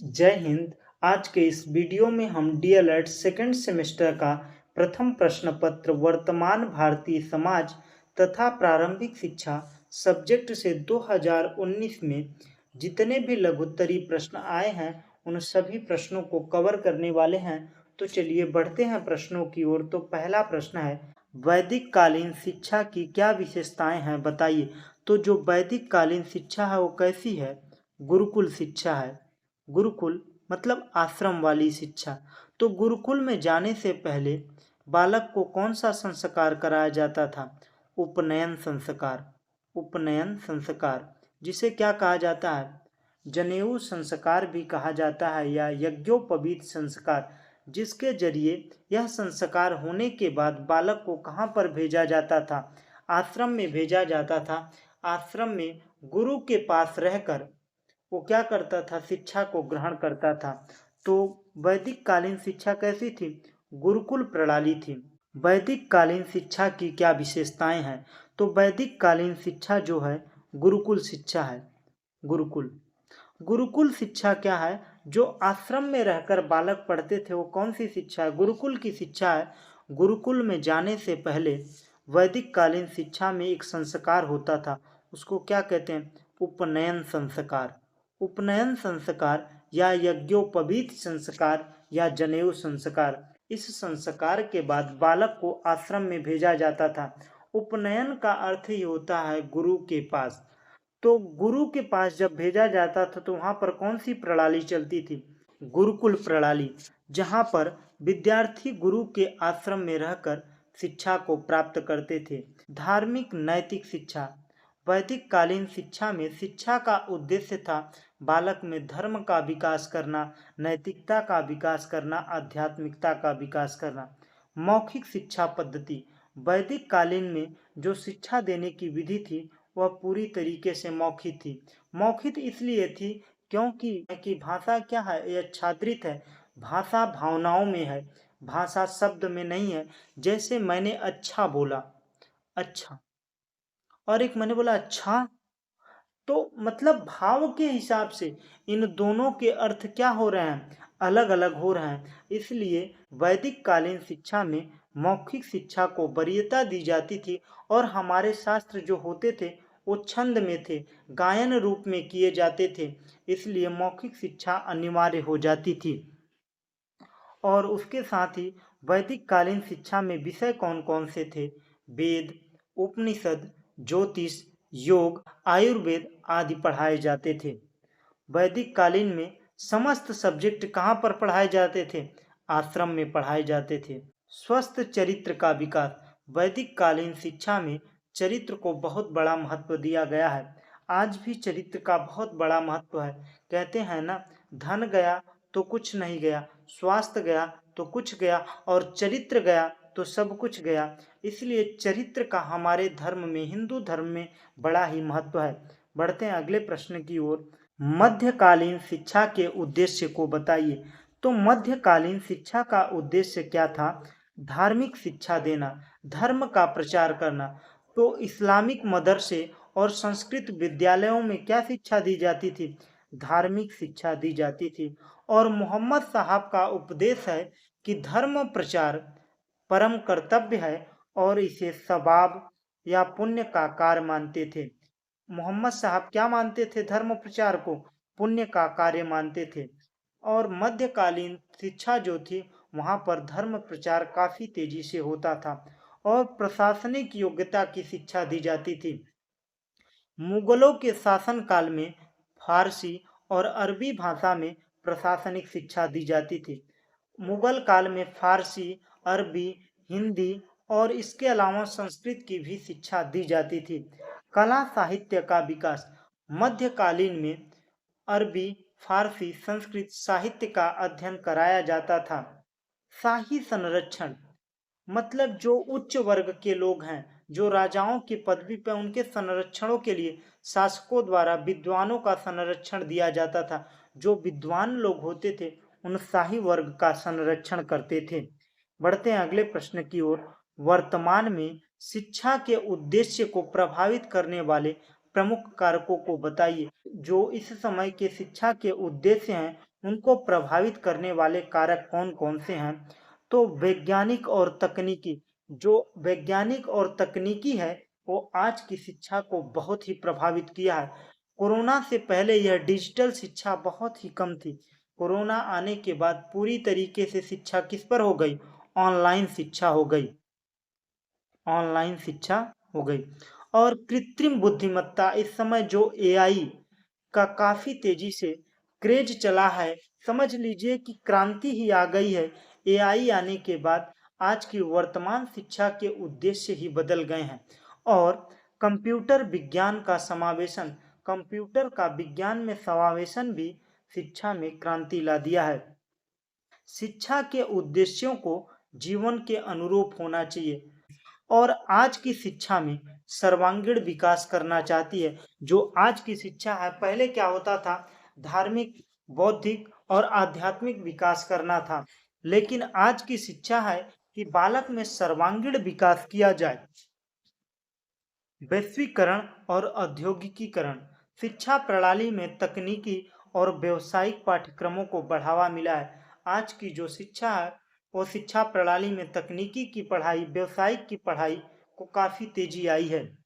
जय हिंद। आज के इस वीडियो में हम डीएलएड सेकेंड सेमेस्टर का प्रथम प्रश्न पत्र वर्तमान भारतीय समाज तथा प्रारंभिक शिक्षा सब्जेक्ट से 2019 में जितने भी लघुत्तरी प्रश्न आए हैं उन सभी प्रश्नों को कवर करने वाले हैं। तो चलिए बढ़ते हैं प्रश्नों की ओर। तो पहला प्रश्न है, वैदिक कालीन शिक्षा की क्या विशेषताएं हैं बताइए। तो जो वैदिक कालीन शिक्षा है वो कैसी है? गुरुकुल शिक्षा है। गुरुकुल मतलब आश्रम वाली शिक्षा। तो गुरुकुल में जाने से पहले बालक को कौन सा संस्कार कराया जाता था? उपनयन संस्कार। उपनयन संस्कार जिसे क्या कहा जाता है? जनेऊ संस्कार भी कहा जाता है या यज्ञोपवीत संस्कार, जिसके जरिए यह संस्कार होने के बाद बालक को कहाँ पर भेजा जाता था? आश्रम में भेजा जाता था। आश्रम में गुरु के पास रहकर वो क्या करता था? शिक्षा को ग्रहण करता था। तो वैदिक कालीन शिक्षा कैसी थी? गुरुकुल प्रणाली थी। वैदिक कालीन शिक्षा की क्या विशेषताएं हैं? तो वैदिक कालीन शिक्षा जो है गुरुकुल शिक्षा है। गुरुकुल गुरुकुल शिक्षा क्या है? जो आश्रम में रहकर बालक पढ़ते थे वो कौन सी शिक्षा है? गुरुकुल की शिक्षा है। गुरुकुल में जाने से पहले वैदिक कालीन शिक्षा में एक संस्कार होता था, उसको क्या कहते हैं? उपनयन संस्कार। उपनयन संस्कार या यज्ञोपवीत संस्कार या जनेऊ संस्कार। इस संस्कार के बाद बालक को आश्रम में भेजा जाता था। उपनयन का अर्थ ही होता है गुरु के पास। तो गुरु के पास जब भेजा जाता था तो वहां पर कौन सी प्रणाली चलती थी? गुरुकुल प्रणाली, जहां पर विद्यार्थी गुरु के आश्रम में रहकर शिक्षा को प्राप्त करते थे। धार्मिक नैतिक शिक्षा। वैदिक कालीन शिक्षा में शिक्षा का उद्देश्य था बालक में धर्म का विकास करना, नैतिकता का विकास करना, आध्यात्मिकता का विकास करना। मौखिक शिक्षा पद्धति। वैदिक कालीन में जो शिक्षा देने की विधि थी वह पूरी तरीके से मौखिक थी। मौखिक इसलिए थी क्योंकि भाषा क्या है? यह छात्रित है। भाषा भावनाओं में है, भाषा शब्द में नहीं है। जैसे मैंने अच्छा बोला, अच्छा, और एक मैंने बोला अच्छा, तो मतलब भाव के हिसाब से इन दोनों के अर्थ क्या हो रहे हैं? अलग अलग हो रहे हैं। इसलिए वैदिक कालीन शिक्षा में मौखिक शिक्षा को वरीयता दी जाती थी और हमारे शास्त्र जो होते थे वो छंद में थे, गायन रूप में किए जाते थे। इसलिए मौखिक शिक्षा अनिवार्य हो जाती थी। और उसके साथ ही वैदिक कालीन शिक्षा में विषय कौन कौन से थे? वेद, उपनिषद, ज्योतिष, योग, आयुर्वेद आदि पढ़ाए जाते थे। वैदिक कालीन में समस्त सब्जेक्ट कहाँ पर पढ़ाए जाते थे? आश्रम में पढ़ाए जाते थे। स्वस्थ चरित्र का विकास। वैदिक कालीन शिक्षा में चरित्र को बहुत बड़ा महत्व दिया गया है। आज भी चरित्र का बहुत बड़ा महत्व है। कहते हैं ना, धन गया तो कुछ नहीं गया, स्वास्थ्य गया तो कुछ गया, और चरित्र गया तो सब कुछ गया। इसलिए चरित्र का हमारे धर्म में, हिंदू धर्म में बड़ा ही महत्व है। बढ़ते हैं अगले प्रश्न की ओर। मध्यकालीन शिक्षा के उद्देश्य को बताइए। तो मध्यकालीन शिक्षा का उद्देश्य क्या था? धार्मिक शिक्षा देना, धर्म का प्रचार करना। तो इस्लामिक मदरसे और संस्कृत विद्यालयों में क्या शिक्षा दी जाती थी? धार्मिक शिक्षा दी जाती थी। और मोहम्मद साहब का उपदेश है कि धर्म प्रचार परम कर्तव्य है और इसे सवाब या पुण्य का कार्य मानते थे। मोहम्मद साहब क्या मानते थे? धर्म प्रचार को पुण्य का कार्य मानते थे। और मध्यकालीन शिक्षा जो थी वहां पर धर्म प्रचार काफी तेजी से होता था और प्रशासनिक योग्यता की शिक्षा दी जाती थी। मुगलों के शासन काल में फारसी और अरबी भाषा में प्रशासनिक शिक्षा दी जाती थी। मुगल काल में फारसी, अरबी, हिंदी और इसके अलावा संस्कृत की भी शिक्षा दी जाती थी। कला साहित्य का विकास। मध्यकालीन में अरबी, फारसी, संस्कृत साहित्य का अध्ययन कराया जाता था। शाही संरक्षण मतलब जो उच्च वर्ग के लोग हैं, जो राजाओं की पदवी पर, उनके संरक्षणों के लिए शासकों द्वारा विद्वानों का संरक्षण दिया जाता था। जो विद्वान लोग होते थे उन शाही वर्ग का संरक्षण करते थे। बढ़ते हैं अगले प्रश्न की ओर। वर्तमान में शिक्षा के उद्देश्य को प्रभावित करने वाले प्रमुख कारकों को बताइए। जो इस समय के शिक्षा के उद्देश्य हैं उनको प्रभावित करने वाले कारक कौन-कौन से हैं? तो वैज्ञानिक और तकनीकी है, वो आज की शिक्षा को बहुत ही प्रभावित किया है। कोरोना से पहले यह डिजिटल शिक्षा बहुत ही कम थी। कोरोना आने के बाद पूरी तरीके से शिक्षा किस पर हो गई? ऑनलाइन शिक्षा हो गई। ऑनलाइन शिक्षा हो गई। और कृत्रिम बुद्धिमत्ता, इस समय जो एआई का काफ़ी तेज़ी से क्रेज चला है, समझ लीजिए कि क्रांति ही आ गई है। एआई आने के बाद आज की वर्तमान शिक्षा के उद्देश्य ही बदल गए हैं। और कंप्यूटर विज्ञान का समावेशन कंप्यूटर का विज्ञान में समावेशन भी शिक्षा में क्रांति ला दिया है। शिक्षा के उद्देश्यों को जीवन के अनुरूप होना चाहिए और आज की शिक्षा में सर्वांगीण विकास करना चाहती है। जो आज की शिक्षा है, पहले क्या होता था, धार्मिक, बौद्धिक और आध्यात्मिक विकास करना था, लेकिन आज की शिक्षा है कि बालक में सर्वांगीण विकास किया जाए। वैश्वीकरण और औद्योगिकीकरण, शिक्षा प्रणाली में तकनीकी और व्यावसायिक पाठ्यक्रमों को बढ़ावा मिला है। आज की जो शिक्षा है, वो शिक्षा प्रणाली में तकनीकी की पढ़ाई, व्यावसायिक की पढ़ाई को काफ़ी तेजी आई है।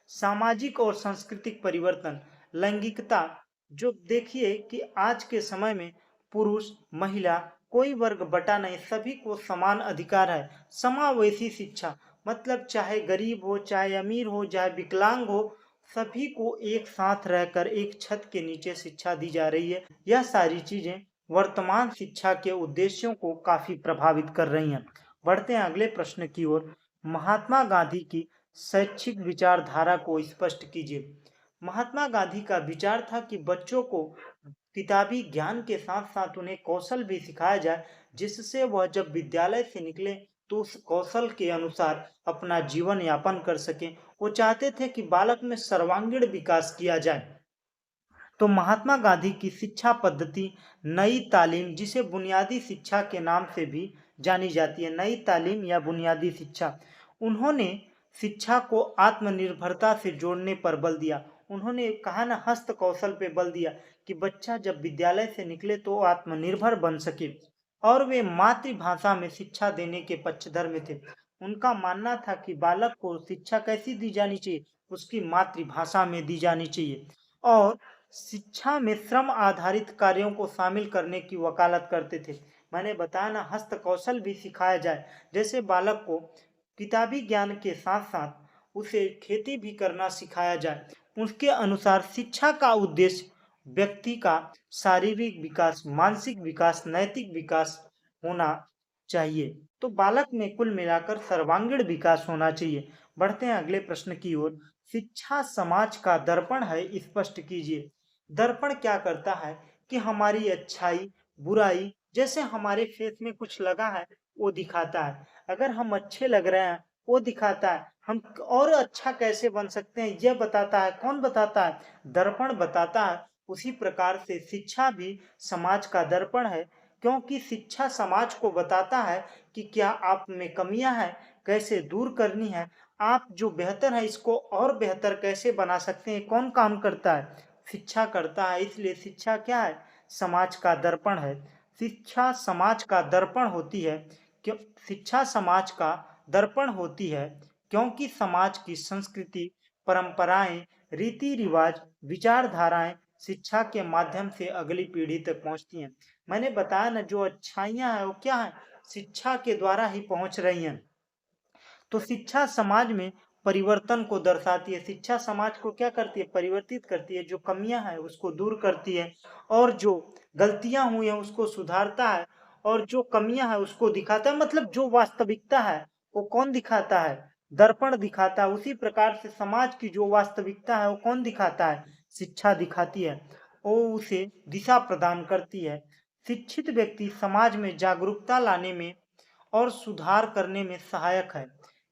सामाजिक और सांस्कृतिक परिवर्तन, लैंगिकता, जो देखिए कि आज के समय में पुरुष, महिला, कोई वर्ग बटा नहीं, सभी को समान अधिकार है। समावेशी शिक्षा, मतलब चाहे गरीब हो, चाहे अमीर हो, चाहे विकलांग हो, सभी को एक साथ रहकर एक छत के नीचे शिक्षा दी जा रही है। यह सारी चीजें वर्तमान शिक्षा के उद्देश्यों को काफी प्रभावित कर रही हैं। बढ़ते हैं अगले प्रश्न की ओर। महात्मा गांधी की शैक्षिक विचारधारा को स्पष्ट कीजिए। महात्मा गांधी का विचार था कि बच्चों को किताबी ज्ञान के साथ साथ उन्हें कौशल भी सिखाया जाए, जिससे वह जब विद्यालय से निकले तो उस कौशल के अनुसार अपना जीवन यापन कर सकें। वो चाहते थे कि बालक में सर्वांगीण विकास किया जाए। तो महात्मा गांधी की शिक्षा पद्धति नई तालीम, जिसे बुनियादी शिक्षा के नाम से भी जानी जाती है, नई तालीम या बुनियादी शिक्षा, उन्होंने शिक्षा को आत्मनिर्भरता से जोड़ने पर बल दिया। उन्होंने कहा ना, हस्त कौशल पे बल दिया कि बच्चा जब विद्यालय से निकले तो आत्मनिर्भर बन सके। और वे मातृभाषा में शिक्षा देने के पक्षधर में थे। उनका मानना था कि बालक को शिक्षा कैसी दी जानी चाहिए, उसकी मातृभाषा में दी जानी चाहिए। और शिक्षा में श्रम आधारित कार्यों को शामिल करने की वकालत करते थे। मैंने बताया ना, हस्त कौशल भी सिखाया जाए, जैसे बालक को किताबी ज्ञान के साथ साथ उसे खेती भी करना सिखाया जाए। उसके अनुसार शिक्षा का उद्देश्य व्यक्ति का शारीरिक विकास, मानसिक विकास, नैतिक विकास होना चाहिए। तो बालक में कुल मिलाकर सर्वांगीण विकास होना चाहिए। बढ़ते हैं अगले प्रश्न की ओर। शिक्षा समाज का दर्पण है, स्पष्ट कीजिए। दर्पण क्या करता है कि हमारी अच्छाई, बुराई, जैसे हमारे फेस में कुछ लगा है वो दिखाता है। अगर हम अच्छे लग रहे हैं वो दिखाता है। हम और अच्छा कैसे बन सकते हैं यह बताता है। कौन बताता है? दर्पण बताता है। उसी प्रकार से शिक्षा भी समाज का दर्पण है, क्योंकि शिक्षा समाज को बताता है कि क्या आप में कमियां हैं, कैसे दूर करनी है, आप जो बेहतर है इसको और बेहतर कैसे बना सकते हैं। कौन काम करता है? शिक्षा करता है। इसलिए शिक्षा क्या है? समाज का दर्पण है। शिक्षा समाज का दर्पण होती है क्यों? शिक्षा समाज का दर्पण होती है क्योंकि समाज की संस्कृति, परंपराएं, रीति रिवाज, विचारधाराएं शिक्षा के माध्यम से अगली पीढ़ी तक पहुंचती हैं। मैंने बताया ना, जो अच्छाइयां हैं वो क्या है? शिक्षा के द्वारा ही पहुंच रही हैं। तो शिक्षा समाज में परिवर्तन को दर्शाती है। शिक्षा समाज को क्या करती है? परिवर्तित करती है। जो कमियां हैं उसको दूर करती है, और जो गलतियां हुई हैं उसको सुधारता है, और जो कमियां हैं उसको दिखाता है। मतलब जो वास्तविकता है वो कौन दिखाता है? दर्पण दिखाता है। उसी प्रकार से समाज की जो वास्तविकता है वो कौन दिखाता है? शिक्षा दिखाती है। वो उसे दिशा प्रदान करती है। शिक्षित व्यक्ति समाज में जागरूकता लाने में और सुधार करने में सहायक है।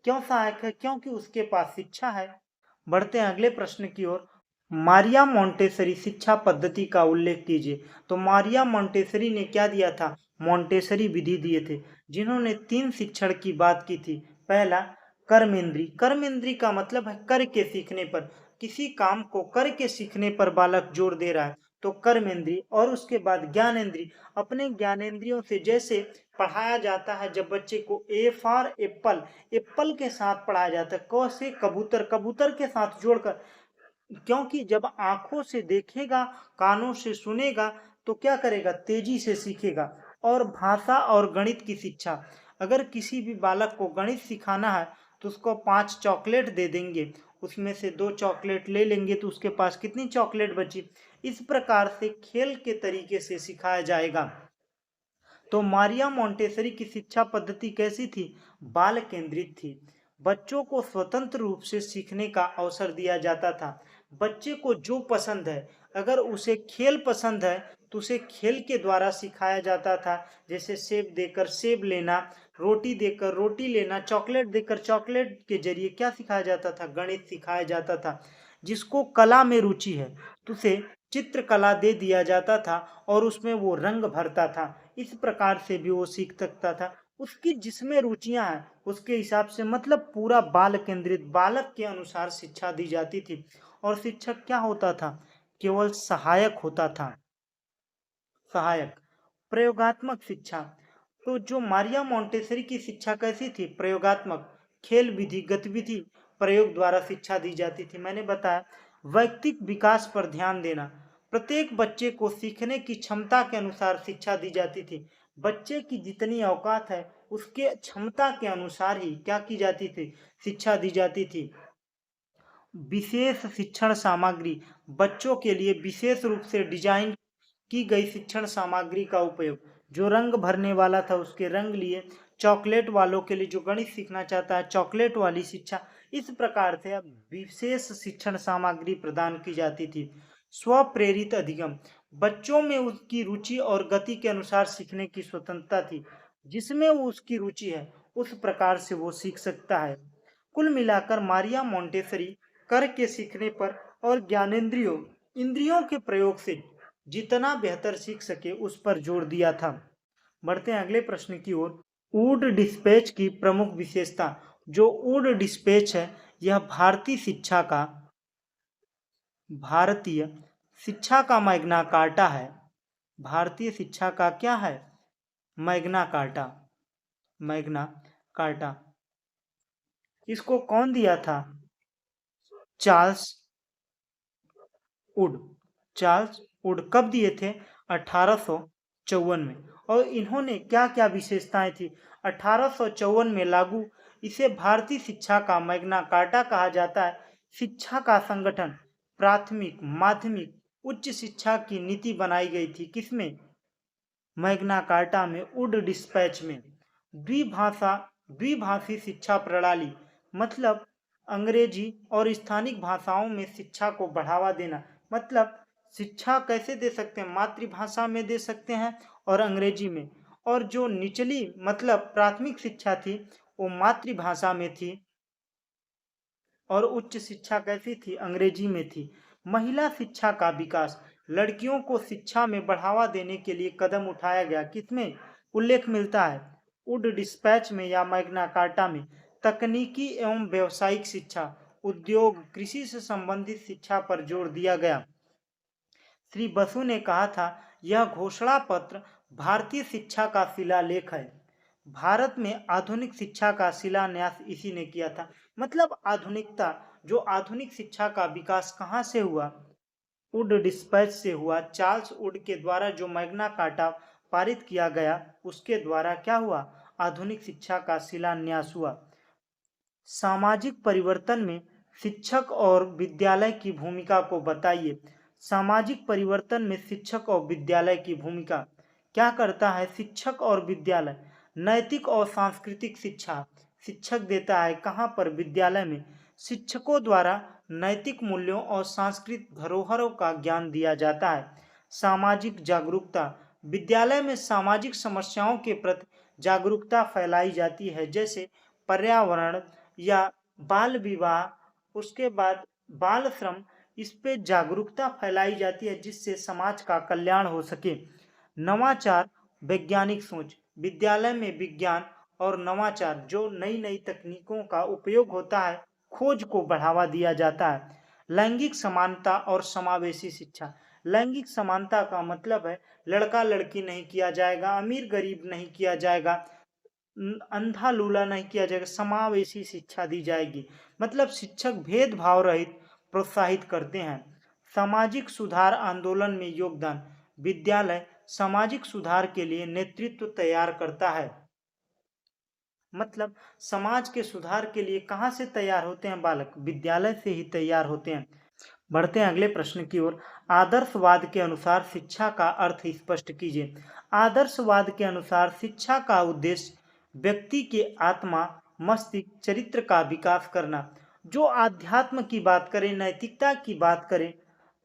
क्यों सहायक है? क्योंकि उसके पास शिक्षा है। बढ़ते हैं अगले प्रश्न की ओर। मारिया मोंटेसरी शिक्षा पद्धति का उल्लेख कीजिए। तो मारिया मोंटेसरी ने क्या दिया था? मोंटेसरी विधि दिए थे, जिन्होंने 3 शिक्षण की बात की थी। पहला, कर्मेंद्री। कर्मेंद्री का मतलब है कर के सीखने पर। किसी काम को कर के सीखने पर बालक जोर दे रहा है। तो कर्मेंद्रीय, और उसके बाद ज्ञानेंद्रीय। अपने ज्ञानेंद्रियों से जैसे पढ़ाया जाता है, जब बच्चे को ए फॉर एप्पल, एप्पल के साथ पढ़ाया जाता है, क से कबूतर, कबूतर के साथ जोड़कर, क्योंकि जब आंखों से देखेगा, कानों से सुनेगा, तो क्या करेगा, तेजी से सीखेगा। और भाषा और गणित की शिक्षा, अगर किसी भी बालक को गणित सिखाना है तो उसको 5 चॉकलेट दे देंगे, उसमें से 2 चॉकलेट ले लेंगे तो उसके पास कितनी चॉकलेट बची। इस प्रकार से खेल के तरीके से सिखाया जाएगा। तो मारिया मोंटेसरी की शिक्षा पद्धति कैसी थी, बाल केंद्रित थी। बच्चों को स्वतंत्र रूप से सीखने का अवसर दिया जाता था। बच्चे को जो पसंद है, अगर उसे खेल पसंद है तो उसे खेल के द्वारा सिखाया जाता था। जैसे सेब देकर सेब लेना, रोटी देकर रोटी लेना, चॉकलेट देकर चॉकलेट के जरिए क्या सिखाया जाता था, गणित सिखाया जाता था। जिसको कला में रुचि है तो उसे चित्रकला दे दिया जाता था और उसमें वो रंग भरता था। इस प्रकार से भी वो सीख सकता था। उसकी जिसमें रुचियां हैं उसके हिसाब से, मतलब पूरा बाल केंद्रित, बालक के अनुसार शिक्षा दी जाती थी। और शिक्षक क्या होता था, केवल सहायक होता था, सहायक। प्रयोगात्मक शिक्षा, तो जो मारिया मोंटेसरी की शिक्षा कैसी थी, प्रयोगात्मक, खेल विधि, गतिविधि, प्रयोग द्वारा शिक्षा दी जाती थी। मैंने बताया व्यक्तिक विकास पर ध्यान देना, प्रत्येक बच्चे को सीखने की क्षमता के अनुसार शिक्षा दी जाती थी। बच्चे की जितनी औकात है उसके क्षमता के अनुसार ही क्या की जाती थी, शिक्षा दी जाती थी। विशेष शिक्षण सामग्री, बच्चों के लिए विशेष रूप से डिजाइन की गई शिक्षण सामग्री का उपयोग। जो रंग भरने वाला था उसके रंग लिए, चॉकलेट वालों के लिए, जो गणित सीखना चाहता है, चॉकलेट वाली शिक्षा। इस प्रकार से अब विशेष शिक्षण सामग्री प्रदान की जाती थी। स्वप्रेरित अधिगम, बच्चों में उसकी रुचि और गति के अनुसार सीखने की स्वतंत्रता थी। जिसमें वो उसकी रुचि है उस प्रकार से वो सीख सकता है। कुल मिलाकर मारिया मोंटेसरी कर के सीखने पर और ज्ञानेंद्रियों, इंद्रियों के प्रयोग से जितना बेहतर सीख सके उस पर जोर दिया था। बढ़ते हैं अगले प्रश्न की ओर। वुड डिस्पैच की प्रमुख विशेषता, जो वुड डिस्पैच है यह भारतीय शिक्षा का मैग्ना कार्टा है। भारतीय शिक्षा का क्या है, मैग्ना कार्टा, मैग्ना कार्टा। इसको कौन दिया था, चार्ल्स वुड, चार्ल्स वुड। कब दिए थे, 1854 में। और इन्होंने क्या क्या विशेषताएं थी, 1854 में लागू। इसे भारतीय शिक्षा का मैग्ना कार्टा कहा जाता है। शिक्षा का संगठन, प्राथमिक, माध्यमिक, उच्च शिक्षा की नीति बनाई गई थी किसमें, मैग्ना कार्टा में, वुड डिस्पैच में। द्विभाषा, द्विभाषी शिक्षा प्रणाली, मतलब अंग्रेजी और स्थानिक भाषाओं में शिक्षा को बढ़ावा देना। मतलब शिक्षा कैसे दे सकते हैं, मातृभाषा में दे सकते हैं और अंग्रेजी में। और जो निचली मतलब प्राथमिक शिक्षा थी वो मातृभाषा में थी और उच्च शिक्षा कैसी थी, अंग्रेजी में थी। महिला शिक्षा का विकास, लड़कियों को शिक्षा में बढ़ावा देने के लिए कदम उठाया गया। किसमें उल्लेख मिलता है, वुड डिस्पैच में या मैग्ना कार्टा में। तकनीकी एवं व्यावसायिक शिक्षा, उद्योग, कृषि से संबंधित शिक्षा पर जोर दिया गया। श्री बसु ने कहा था यह घोषणा पत्र भारतीय शिक्षा का शिलालेख है। भारत में आधुनिक शिक्षा का शिलान्यास इसी ने किया था। मतलब आधुनिकता, जो आधुनिक शिक्षा का विकास कहाँ से हुआ, वुड डिस्पैच से हुआ। चार्ल्स वुड के द्वारा जो मैग्ना कार्टा पारित किया गया उसके द्वारा क्या हुआ, आधुनिक शिक्षा का शिलान्यास हुआ। सामाजिक परिवर्तन में शिक्षक और विद्यालय की भूमिका को बताइए। सामाजिक परिवर्तन में शिक्षक और विद्यालय की भूमिका क्या करता है, शिक्षक और विद्यालय। नैतिक और सांस्कृतिक शिक्षा शिक्षक देता है कहाँ पर, विद्यालय में। शिक्षकों द्वारा नैतिक मूल्यों और सांस्कृतिक धरोहरों का ज्ञान दिया जाता है। सामाजिक जागरूकता, विद्यालय में सामाजिक समस्याओं के प्रति जागरूकता फैलाई जाती है, जैसे पर्यावरण या बाल विवाह, उसके बाद बाल श्रम। इस पे जागरूकता फैलाई जाती है जिससे समाज का कल्याण हो सके। नवाचार, वैज्ञानिक सोच, विद्यालय में विज्ञान और नवाचार, जो नई नई तकनीकों का उपयोग होता है, खोज को बढ़ावा दिया जाता है। लैंगिक समानता और समावेशी शिक्षा, लैंगिक समानता का मतलब है लड़का लड़की नहीं किया जाएगा, अमीर गरीब नहीं किया जाएगा, अंधा लूला नहीं किया जाएगा, समावेशी शिक्षा दी जाएगी। मतलब शिक्षक भेदभाव रहित प्रोत्साहित करते हैं। सामाजिक सुधार आंदोलन में योगदान, विद्यालय सामाजिक सुधार के लिए नेतृत्व तैयार करता है। मतलब समाज के सुधार के लिए कहाँ से तैयार होते हैं बालक? विद्यालय से ही तैयार होते हैं। बढ़ते हैं अगले प्रश्न की ओर। आदर्शवाद के अनुसार शिक्षा का अर्थ स्पष्ट कीजिए। आदर्शवाद के अनुसार शिक्षा का उद्देश्य व्यक्ति के आत्मा, मस्तिष्क, चरित्र का विकास करना। जो आध्यात्म की बात करें, नैतिकता की बात करें,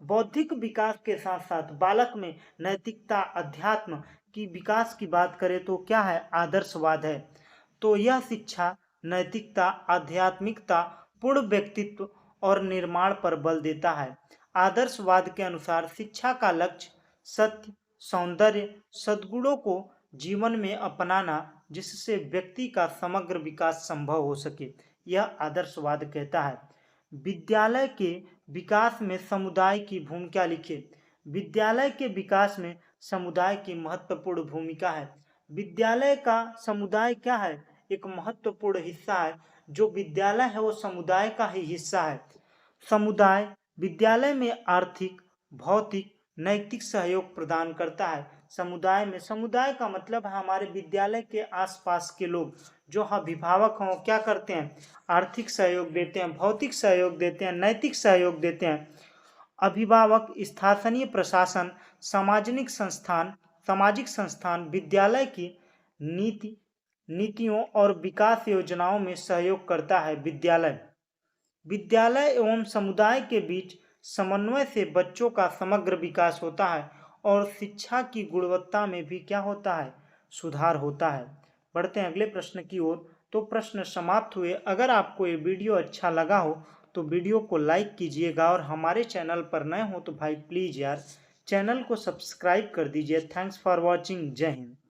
बौद्धिक विकास के साथ साथ बालक में नैतिकता, अध्यात्म की विकास की बात करें तो क्या है? आदर्शवाद है। तो यह शिक्षा नैतिकता, आध्यात्मिकता, पूर्ण व्यक्तित्व और निर्माण पर बल देता है। आदर्शवाद के अनुसार शिक्षा का लक्ष्य सत्य, सौंदर्य, सद्गुणों को जीवन में अपनाना, जिससे व्यक्ति का समग्र विकास संभव हो सके, यह आदर्शवाद कहता है। विद्यालय के विकास में समुदाय की भूमिका लिखिए। विद्यालय के विकास में समुदाय की महत्वपूर्ण भूमिका है। विद्यालय का समुदाय क्या है? एक महत्वपूर्ण हिस्सा है। जो विद्यालय है वो समुदाय का ही हिस्सा है। समुदाय विद्यालय में आर्थिक, भौतिक, नैतिक सहयोग प्रदान करता है। समुदाय का मतलब है हमारे विद्यालय के आसपास के लोग, जो अभिभावक हों क्या करते हैं? आर्थिक सहयोग देते हैं, भौतिक सहयोग देते हैं, नैतिक सहयोग देते हैं। अभिभावक, स्थानीय प्रशासन, सामाजिक संस्थान विद्यालय की नीतियों और विकास योजनाओं में सहयोग करता है। विद्यालय एवं समुदाय के बीच समन्वय से बच्चों का समग्र विकास होता है और शिक्षा की गुणवत्ता में भी क्या होता है? सुधार होता है। बढ़ते हैं अगले प्रश्न की ओर। तो प्रश्न समाप्त हुए। अगर आपको ये वीडियो अच्छा लगा हो तो वीडियो को लाइक कीजिएगा और हमारे चैनल पर नए हो तो भाई प्लीज़ यार चैनल को सब्सक्राइब कर दीजिए। Thanks for watching. जय हिंद।